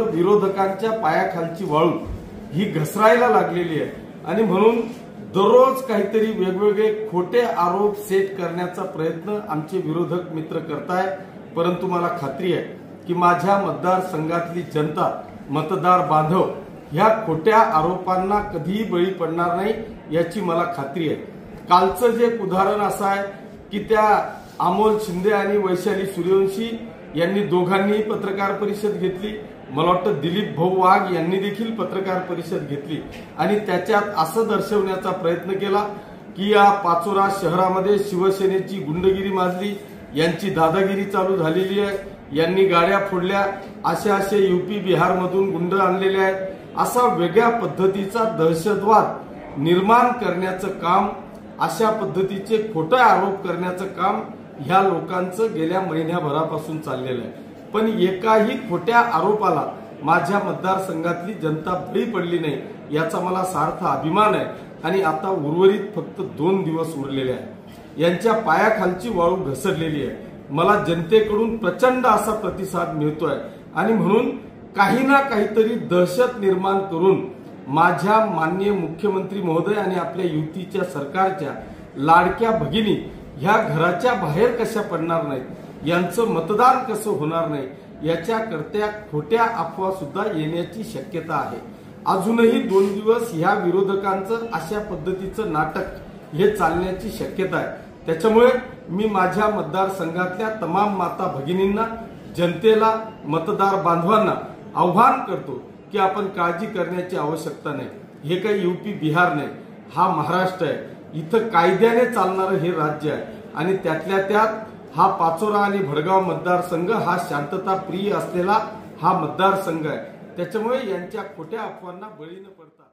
विरोधकांच्या पायाखालची वाळू ही घसरायला लागलेली आहे आणि म्हणून दररोज काहीतरी वेगवेगळे खोटे आरोप सेट करण्याचा प्रयत्न आमचे विरोधक मित्र करतायत। परंतु मला खात्री आहे की माझ्या मतदारसंघातली जनता, मतदार बांधव ह्या खोट्या आरोपांना कधीही बळी पडणार नाही याची मला खात्री आहे। कालचं जे उदाहरण असं आहे की त्या अमोल शिंदे आणि वैशाली सूर्यवंशी यांनी दोघांनी पत्रकार परिषद घेतली। मला वाटतं दिलीप भाऊ वाघ यांनी देखील पत्रकार परिषद घेतली आणि त्याच्यात असं दर्शवण्याचा प्रयत्न केला की या पाचोरा शहरामध्ये शिवसेनेची गुंडगिरी माजली, यांची दादागिरी चालू झालेली आहे, यांनी गाड्या फोडल्या, असे यूपी बिहार मधून गुंड आणलेले आहेत, असा वेगळ्या पद्धतीचा दहशतवाद निर्माण करण्याचं काम, अशा पद्धतीचे खोटे आरोप करण्याचं काम ह्या लोकांचं गेल्या महिन्याभरापासून चाललेलं आहे। पण एकाही खोट्या आरोपाला माझ्या मतदारसंघातली जनता बळी पडली नाही याचा मला सार्थ अभिमान आहे। आणि आता उर्वरित फक्त 2 दिवस उरलेले आहेत, यांच्या पायाखालची वाळू घसरलेली आहे। मला जनतेकडून प्रचंड असा प्रतिसाद मिळतोय आणि म्हणून काही ना काहीतरी दहशत निर्माण करून माझ्या माननीय मुख्यमंत्री महोदय आणि आपल्या युतीच्या सरकारच्या लाडक्या भगिनी ह्या घराच्या बाहेर कशा पडणार नाहीत, यांचं मतदान कसं होणार नाही याच्याकरता खोट्या अफवा सुद्धा येण्याची शक्यता आहे। अजूनही 2 दिवस ह्या विरोधकांचं अशा पद्धतीचं नाटक हे चालण्याची शक्यता आहे। त्याच्यामुळे मी माझ्या मतदारसंघातल्या तमाम माता भगिनींना, जनतेला, मतदार बांधवांना आव्हान करतो की आपण काळजी करण्याची आवश्यकता नाही। हे काही यूपी बिहार नाही, हा महाराष्ट्र आहे। इथं कायद्याने चालणारं हे राज्य आहे आणि त्यातल्या त्यात हा पाचोरा आणि भडगाव मतदारसंघ हा शांतता प्रिय असलेला हा मतदारसंघ आहे। त्याच्यामुळे यांच्या खोट्या अफवांना बळी न पडता